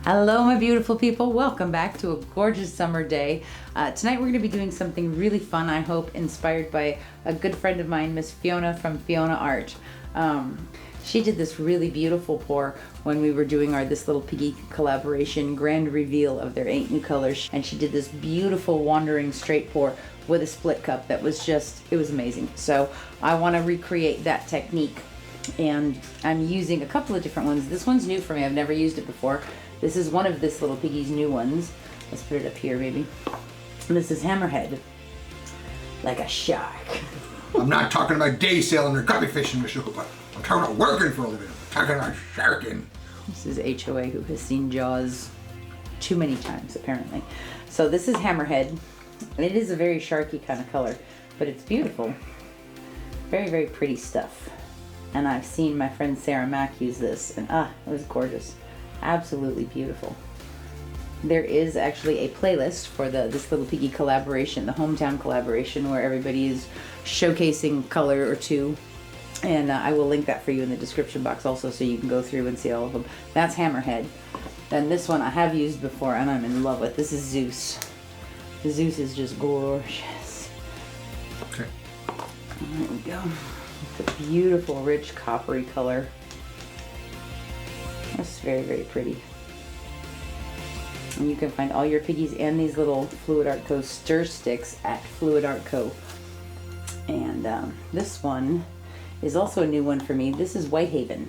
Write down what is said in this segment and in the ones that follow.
Hello, my beautiful people. Welcome back to a gorgeous summer day. Tonight we're going to be doing something really fun, I hope, inspired by a good friend of mine, Miss Fiona from Fiona Art. She did this really beautiful pour when we were doing our This Little Piggy collaboration grand reveal of their 8 new colors. And she did this beautiful wandering straight pour with a split cup that was just, it was amazing. So I want to recreate that technique. And I'm using a couple of different ones. This one's new for me. I've never used it before. This is one of This Little Piggy's new ones. Let's put it up here, maybe. This is Hammerhead. Like a shark. I'm not talking about day sailing or guppy fishing, Miss But I'm talking about working for a living. I'm talking about sharking. This is HOA, who has seen Jaws too many times, apparently. So this is Hammerhead. It is a very sharky kind of color, but it's beautiful. Very, very pretty stuff. And I've seen my friend Sarah Mack use this, and it was gorgeous. Absolutely beautiful. There is actually a playlist for This Little Piggy collaboration, the hometown collaboration, where everybody is showcasing color or two. And I will link that for you in the description box also, so you can go through and see all of them. That's Hammerhead. Then this one I have used before and I'm in love with. This is Zeus. Zeus is just gorgeous. Okay. There we go. It's a beautiful, rich, coppery color. It's very, very pretty. And you can find all your piggies and these little Fluid Art Co. stir sticks at Fluid Art Co. And this one is also a new one for me. This is WhiteHaven,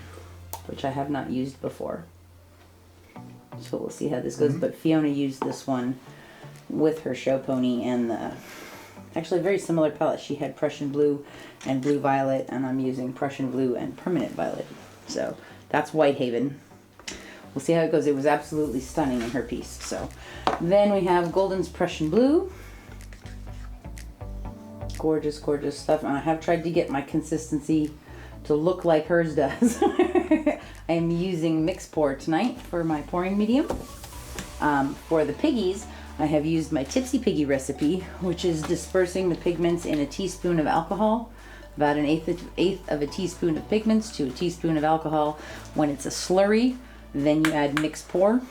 which I have not used before. So we'll see how this goes. But Fiona used this one with her show pony and actually a very similar palette. She had Prussian Blue and Blue Violet, and I'm using Prussian Blue and Permanent Violet. So that's WhiteHaven. We'll see how it goes. It was absolutely stunning in her piece. So then we have Golden's Prussian Blue. Gorgeous, gorgeous stuff. And I have tried to get my consistency to look like hers does. I am using mix pour tonight for my pouring medium. For the piggies, I have used my Tipsy Piggy Recipe, which is dispersing the pigments in a teaspoon of alcohol. About an eighth of a teaspoon of pigments to a teaspoon of alcohol. When it's a slurry, then you add mix pour.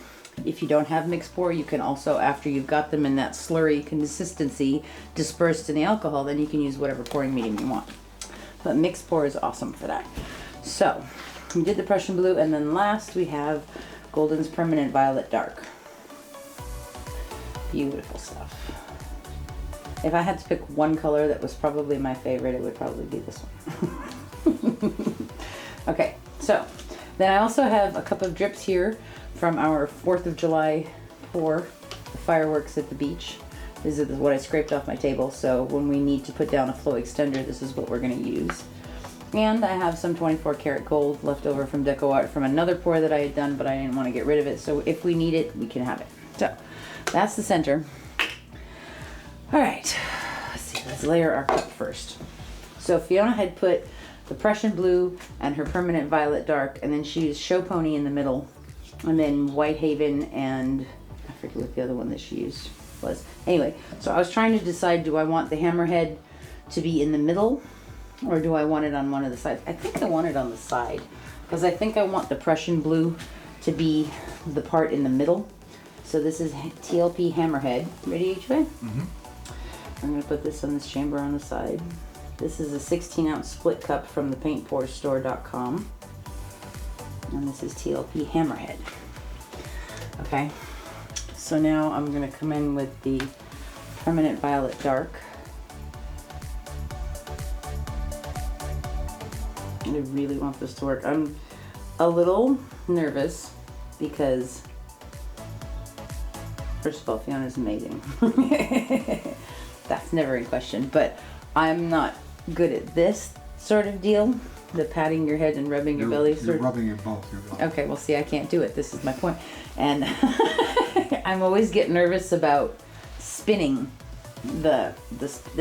If you don't have mix pour, you can also, after you've got them in that slurry consistency dispersed in the alcohol, then you can use whatever pouring medium you want. But mix pour is awesome for that. So we did the Prussian Blue, and then last we have Golden's Permanent Violet Dark. Beautiful stuff. If I had to pick one color that was probably my favorite, it would probably be this one. Okay, so then I also have a couple of drips here from our 4th of July pour, the fireworks at the beach. This is what I scraped off my table, so when we need to put down a flow extender, this is what we're going to use. And I have some 24 karat gold left over from Deco Art from another pour that I had done, but I didn't want to get rid of it, so if we need it, we can have it. So that's the center. All right, let's see, let's layer our cup first. So Fiona had put the Prussian Blue and her Permanent Violet Dark, and then she used Show Pony in the middle, and then WhiteHaven, and I forget what the other one that she used was. Anyway, so I was trying to decide, do I want the Hammerhead to be in the middle, or do I want it on one of the sides? I think I want it on the side, because I think I want the Prussian Blue to be the part in the middle. So this is TLP Hammerhead. Ready, HJ? Mm-hmm. I'm going to put this on this chamber on the side. This is a 16-ounce split cup from thepaintpourstore.com. And this is TLP Hammerhead. Okay, so now I'm going to come in with the Permanent Violet Dark. I really want this to work. I'm a little nervous because, first of all, Fiona's amazing. That's never in question, but I'm not good at this sort of deal, the patting your head and rubbing your belly. You're rubbing it both. Okay, well, see, I can't do it. This is my point. And I'm always get nervous about spinning the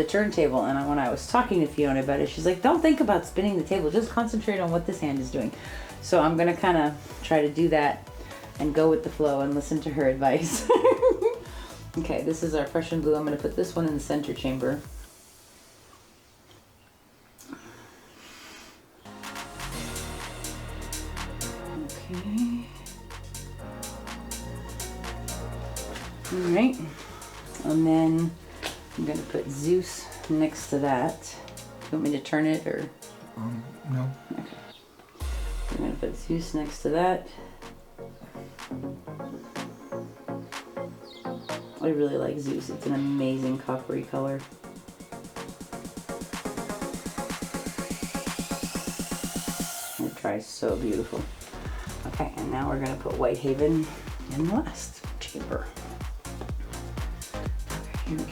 turntable. And when I was talking to Fiona about it, she's like, don't think about spinning the table. Just concentrate on what this hand is doing. So I'm going to kind of try to do that and go with the flow and listen to her advice. Okay, this is our Prussian Blue. I'm going to put this one in the center chamber. Okay. All right, and then I'm gonna put Zeus next to that. You want me to turn it or? No. Okay. I'm gonna put Zeus next to that. I really like Zeus. It's an amazing coppery color. It dries so beautiful. Okay, and now we're gonna put WhiteHaven in the last chamber. Okay, here we go.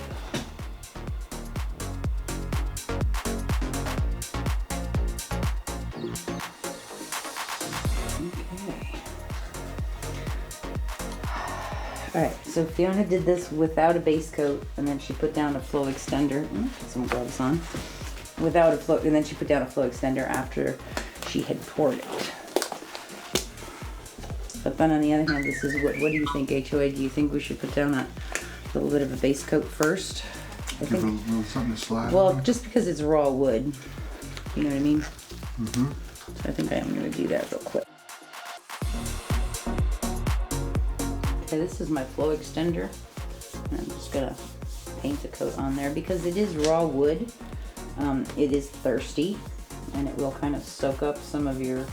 Alright, so Fiona did this without a base coat, and then she put down a flow extender. Put some gloves on. Without a flow, and then she put down a flow extender after she had poured it. But then on the other hand, this is what do you think, HOA? Do you think we should put down a little bit of a base coat first? I Give think, a little something to slide well, on. just because it's raw wood. You know what I mean? Mm-hmm. So I think I am going to do that real quick. Okay, this is my flow extender. And I'm just gonna paint a coat on there because it is raw wood. It is thirsty and it will kind of soak up some of your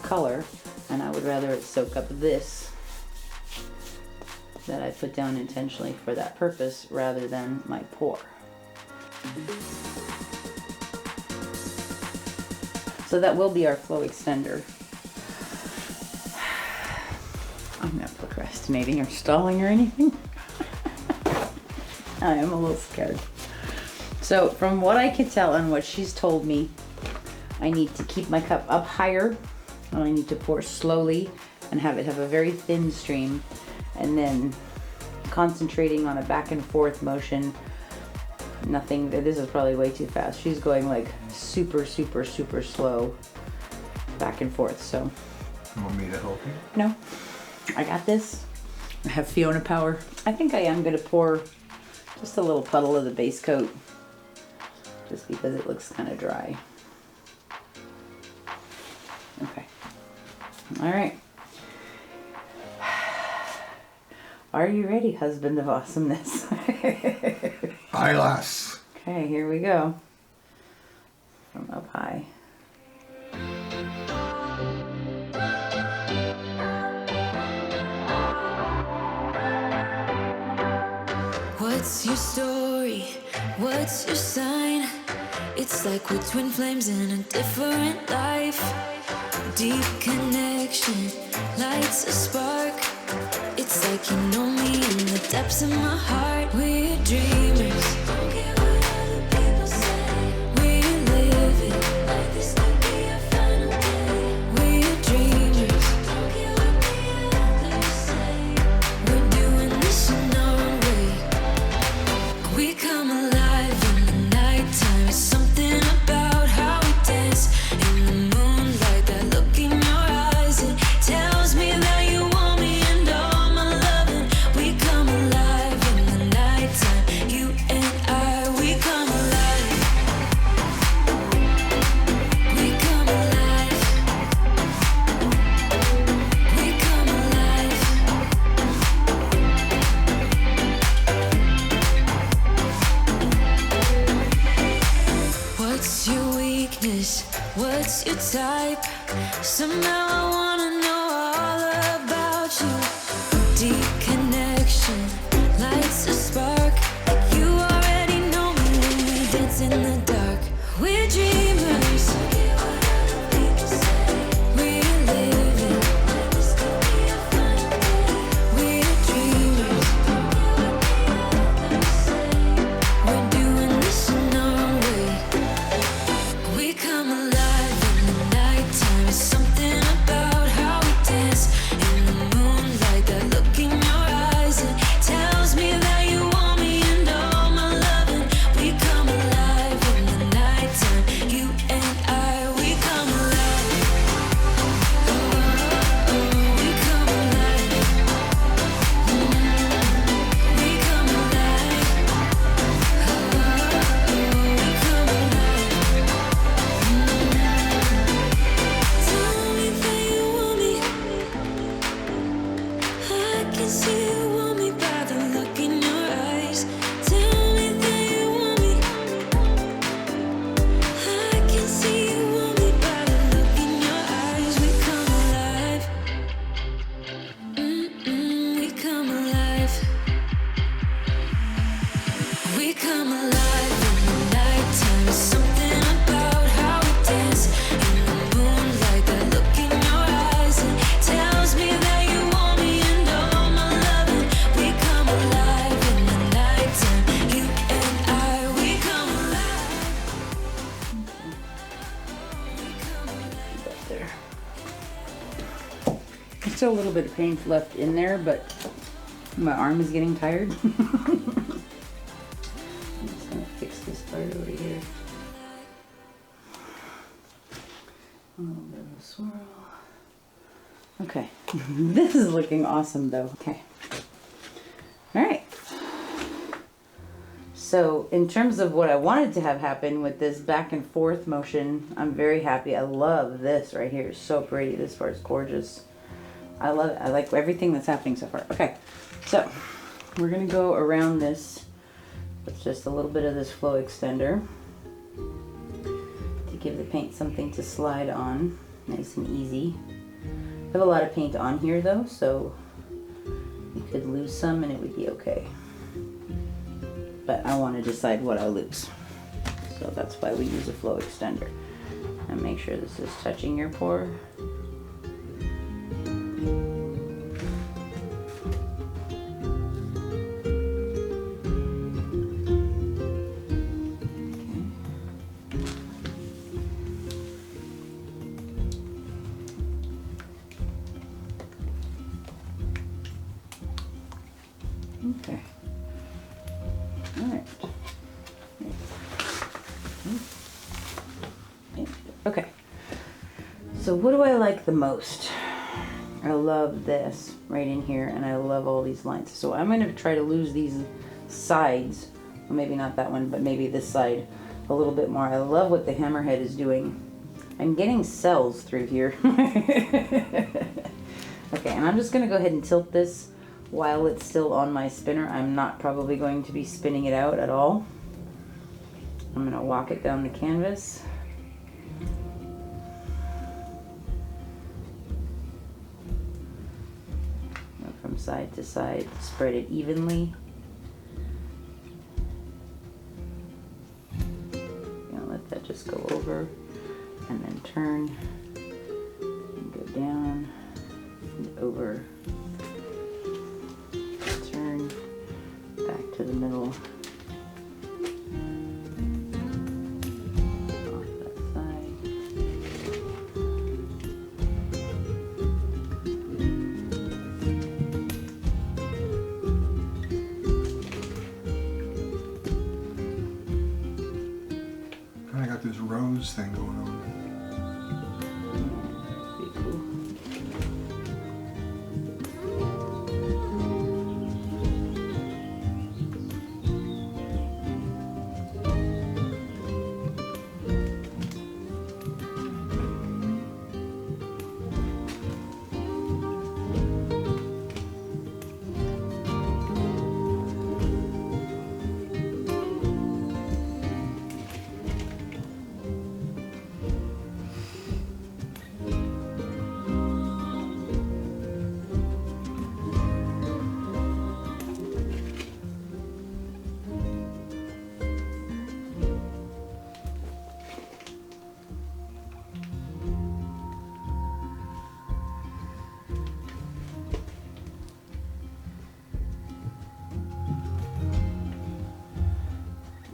color. And I would rather it soak up this that I put down intentionally for that purpose rather than my pour. So that will be our flow extender. I'm not procrastinating or stalling or anything. I am a little scared. So from what I can tell and what she's told me, I need to keep my cup up higher and I need to pour slowly and have it have a very thin stream, and then concentrating on a back and forth motion. Nothing, this is probably way too fast. She's going like super, super, super slow back and forth. So You want me to help you? no, I got this. I have Fiona power. I think I am gonna pour just a little puddle of the base coat just because it looks kind of dry. Okay. All right. Are you ready, husband of awesomeness? Aye, lass. Okay, here we go. From up high. What's your story? What's your sign? It's like we're twin flames in a different life. Deep connection lights a spark. It's like you know me in the depths of my heart. We're dreamers. Don't care what other people say. We're living like this could be our final day. We're dreamers. Don't care what the others say. We're doing this in our way. We come alive in the nighttime. It's something about how we dance in the moonlight. That look in your eyes, it tells me that you want me and all my loving. We come alive in the nighttime. You and I, we come alive. We come alive. We come alive. What's your weakness? What's your type? Somehow I wanna know all about you. Deep connection lights a spark. You already know me when we dance in the dark. We're dreamers. We're living. We're dreamers. We're doing this in our way. We come alive in the nighttime. It's something about still a little bit of paint left in there, but my arm is getting tired. I'm just gonna fix this part over here. A little bit of a swirl. Okay, this is looking awesome though. Okay. All right. So in terms of what I wanted to have happen with this back and forth motion, I'm very happy. I love this right here. It's so pretty. This part's gorgeous. I love it. I like everything that's happening so far. Okay, so we're gonna go around this with just a little bit of this flow extender to give the paint something to slide on, nice and easy. I have a lot of paint on here though, so you could lose some and it would be okay. But I want to decide what I lose. So that's why we use a flow extender. And make sure this is touching your pour. Okay. All right. Okay. So what do I like the most? I love this right in here, and I love all these lines. So I'm going to try to lose these sides, well, maybe not that one, but maybe this side a little bit more. I love what the Hammerhead is doing. I'm getting cells through here. Okay, and I'm just going to go ahead and tilt this while it's still on my spinner. I'm not probably going to be spinning it out at all. I'm going to walk it down the canvas. Go from side to side, spread it evenly. Let that just go over and then turn and go down and over. Turn back to the middle. Off that side. Kind of got this rose thing going on. Pretty cool.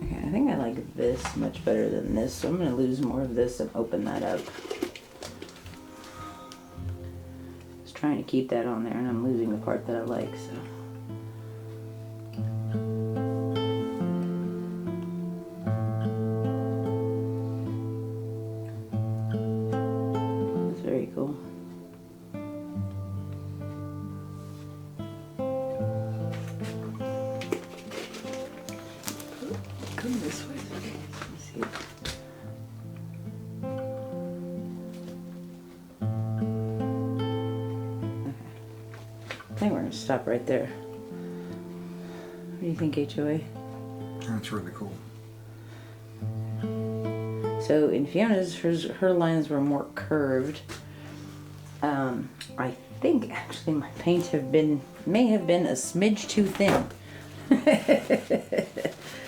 I think I like this much better than this, so I'm going to lose more of this and open that up. Just trying to keep that on there, and I'm losing the part that I like, so. That's very cool. Come this way. Let's see. Okay. I think we're going to stop right there. What do you think, HOA? That's really cool. So in Fiona's, her lines were more curved. I think actually my paint may have been a smidge too thin.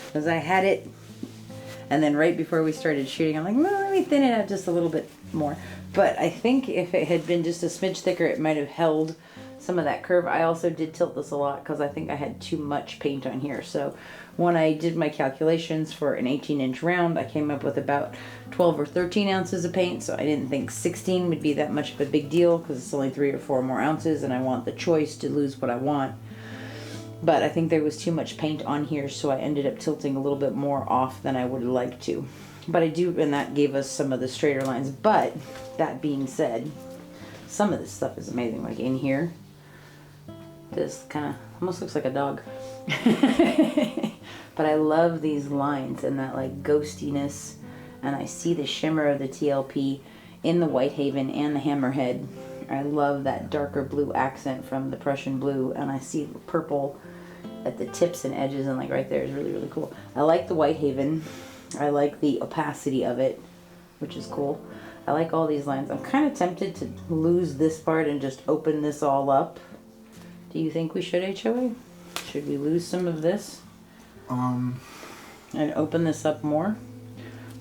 Because I had it, and then right before we started shooting, I'm like, well, let me thin it out just a little bit more. But I think if it had been just a smidge thicker, it might have held some of that curve. I also did tilt this a lot because I think I had too much paint on here. So when I did my calculations for an 18-inch round, I came up with about 12 or 13 ounces of paint. So I didn't think 16 would be that much of a big deal because it's only 3 or 4 more ounces and I want the choice to lose what I want. But I think there was too much paint on here, so I ended up tilting a little bit more off than I would like to. But I do, and that gave us some of the straighter lines. But that being said, some of this stuff is amazing. Like in here, this kind of almost looks like a dog. But I love these lines and that like ghostiness, and I see the shimmer of the TLP in the WhiteHaven and the Hammerhead. I love that darker blue accent from the Prussian Blue, and I see the purple at the tips and edges, and like right there is really, really cool. I like the WhiteHaven. I like the opacity of it, which is cool. I like all these lines. I'm kind of tempted to lose this part and just open this all up. Do you think we should, HOA? Should we lose some of this? And open this up more?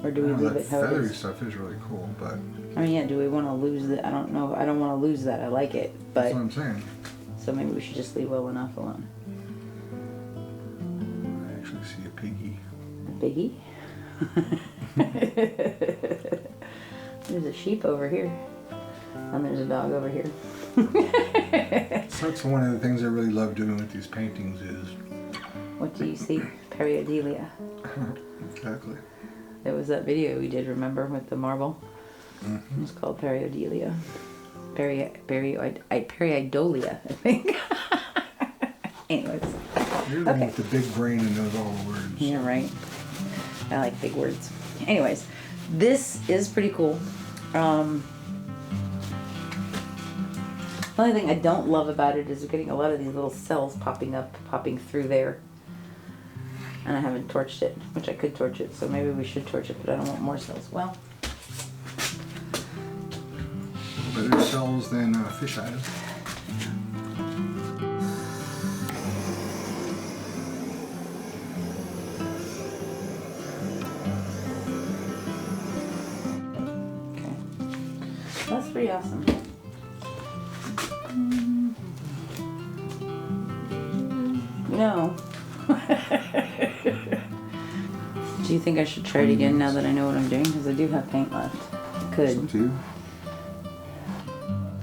Or do we leave it how it feathery is? stuff is really cool, but... I mean, yeah, do we want to lose that? I don't know. I don't want to lose that. I like it, but... That's what I'm saying. So maybe we should just leave well enough alone. I actually see a piggy. A piggy? There's a sheep over here. And there's a dog over here. So that's one of the things I really love doing with these paintings is... What do you see? Periodelia. Exactly. There was that video we did, remember, with the marble? Mm-hmm. It was called Periodelia. Periodolia, I think. Anyways. You're the one with the big brain and knows all the words. Yeah, right. I like big words. Anyways, this is pretty cool. The only thing I don't love about it is we're getting a lot of these little cells popping through there. And I haven't torched it, which I could torch it, so maybe we should torch it, but I don't want more cells. Well. Better cells than fish eyes. Okay. That's pretty awesome. No. Do you think I should try it again now that I know what I'm doing? Because I do have paint left. I could. It's up to you.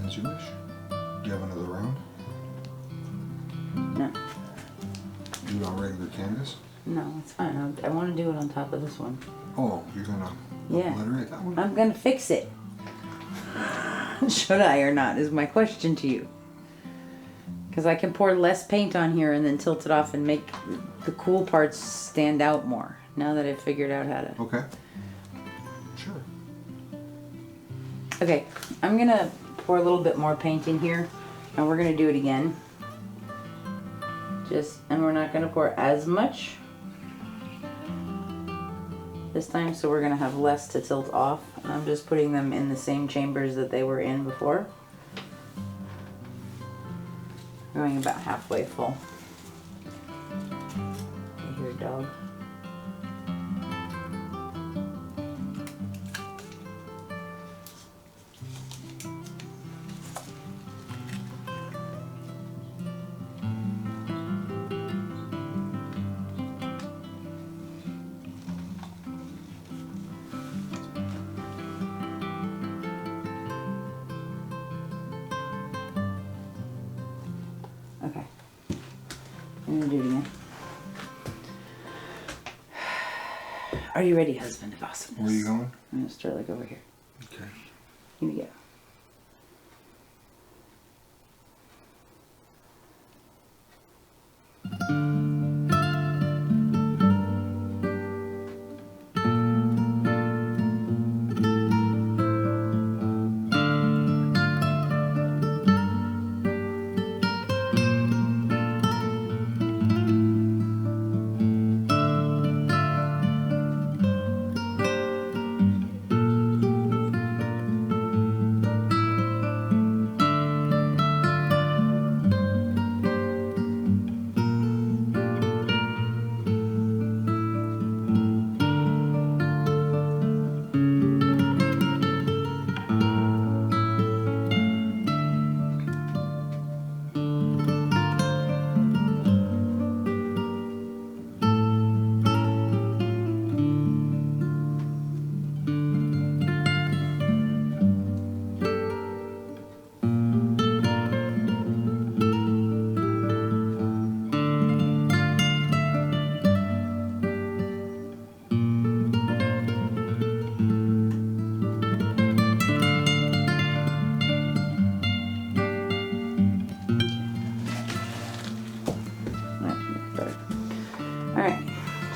As you wish. Do you have another round? No. Do it on regular canvas? No, it's fine. I want to do it on top of this one. Oh, you're gonna obliterate that one? I'm gonna fix it. Should I or not is my question to you. Because I can pour less paint on here and then tilt it off and make the cool parts stand out more. Now that I've figured out how to. Okay. Sure. Okay, I'm gonna pour a little bit more paint in here, and we're gonna do it again. And we're not gonna pour as much this time, so we're gonna have less to tilt off. And I'm just putting them in the same chambers that they were in before. Going about halfway full. I hear a dog. Okay. I'm gonna do it again. Are you ready, husband of awesomeness? Where are you going? I'm gonna start like over here. Okay. Here we go.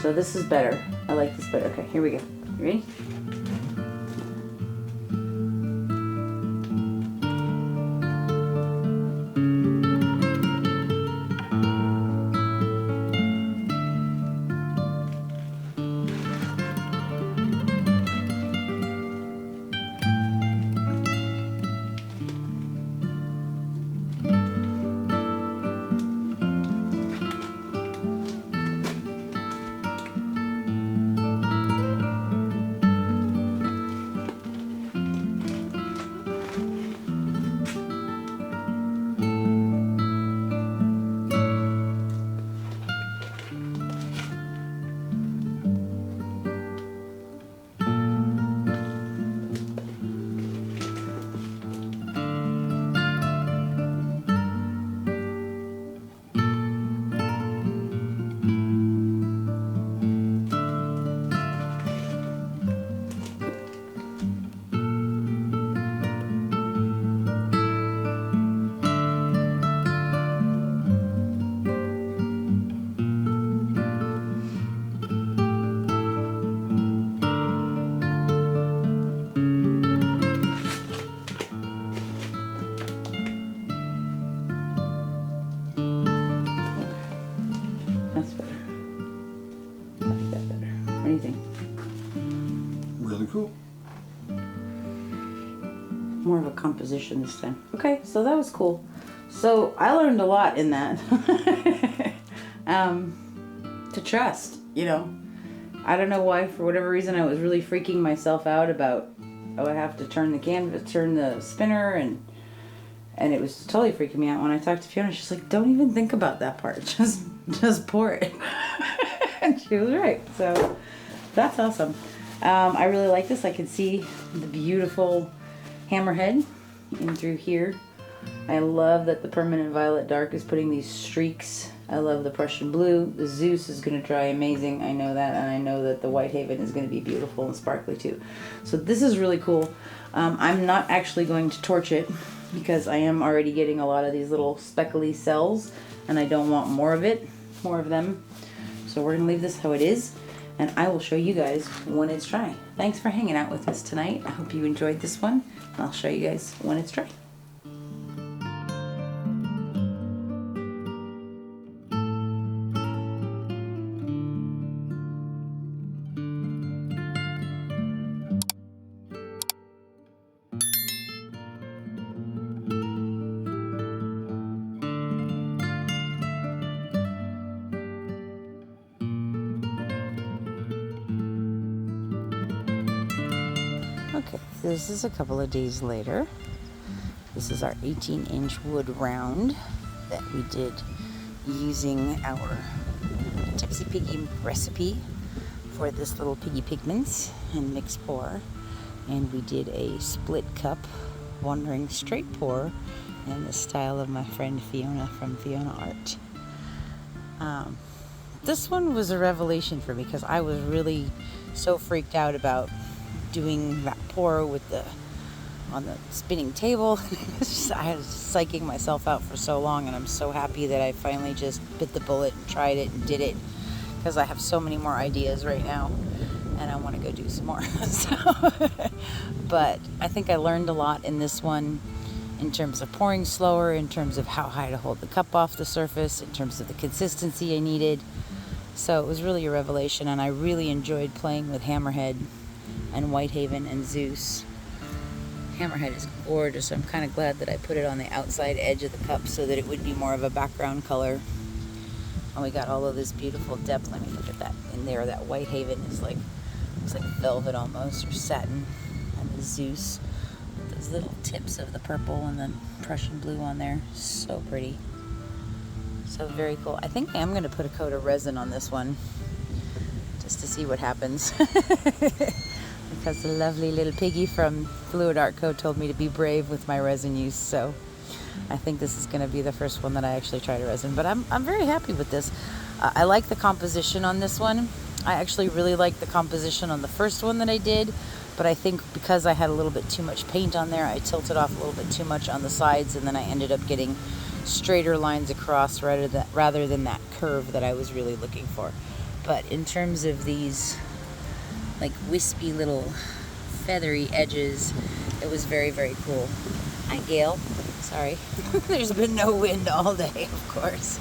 So this is better. I like this better. Okay, here we go. You ready? That's better. I like that better. What do you think? Really cool. More of a composition this time. Okay, so that was cool. So I learned a lot in that. To trust, you know. I don't know why, for whatever reason, I was really freaking myself out about, oh, I have to turn the canvas, turn the spinner, and it was totally freaking me out. When I talked to Fiona, she's like, don't even think about that part. Just pour it. And she was right. So that's awesome. I really like this. I can see the beautiful Hammerhead in through here. I love that the permanent violet dark is putting these streaks. I love the Prussian blue. The Zeus is going to dry amazing. I know that, and I know that the WhiteHaven is going to be beautiful and sparkly too. So this is really cool. I'm not actually going to torch it because I am already getting a lot of these little speckly cells, and I don't want more of it, more of them. So we're going to leave this how it is, and I will show you guys when it's dry. Thanks for hanging out with us tonight. I hope you enjoyed this one, and I'll show you guys when it's dry. Okay, this is a couple of days later. This is our 18-inch wood round that we did using our Tipsy Piggy Recipe for This Little Piggy pigments and mixed pour. And we did a split cup wandering straight pour in the style of my friend Fiona from Fiona Art. This one was a revelation for me because I was really so freaked out about doing that pour with on the spinning table. I was psyching myself out for so long, and I'm so happy that I finally just bit the bullet and tried it and did it, because I have so many more ideas right now and I want to go do some more. But I think I learned a lot in this one in terms of pouring slower, in terms of how high to hold the cup off the surface, in terms of the consistency I needed. So it was really a revelation, and I really enjoyed playing with Hammerhead and WhiteHaven and Zeus. Hammerhead is gorgeous. I'm kind of glad that I put it on the outside edge of the cup so that it would be more of a background color. And we got all of this beautiful depth. Let me look at that in there. That WhiteHaven is like, looks like velvet almost, or satin. And the Zeus, with those little tips of the purple and the Prussian blue on there. So pretty. So very cool. I think I am going to put a coat of resin on this one just to see what happens. Because the lovely little piggy from Fluid Art Co. told me to be brave with my resin use. So I think this is going to be the first one that I actually try to resin. But I'm very happy with this. I like the composition on this one. I actually really like the composition on the first one that I did. But I think because I had a little bit too much paint on there, I tilted off a little bit too much on the sides, and then I ended up getting straighter lines across rather than that curve that I was really looking for. But in terms of these like wispy little feathery edges, it was very, very cool. Hi, Gail. Sorry. There's been no wind all day, of course.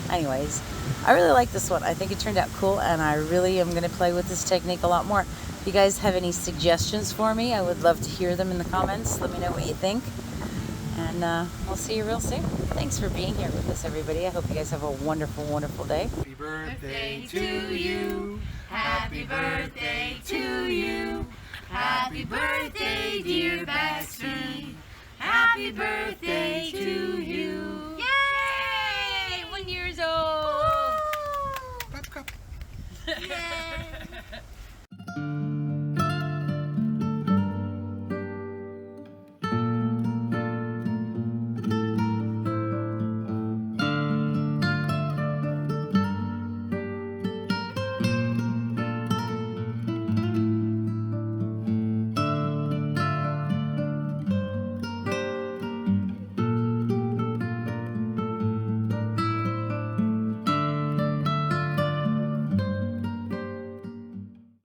Anyways, I really like this one. I think it turned out cool, and I really am going to play with this technique a lot more. If you guys have any suggestions for me, I would love to hear them in the comments. Let me know what you think. And we'll see you real soon. Thanks for being here with us, everybody. I hope you guys have a wonderful, wonderful day. Happy birthday to you. Happy birthday to you. Happy birthday, dear bestie. Happy birthday to you. Yay! 1 year old. Buttercup. Yay!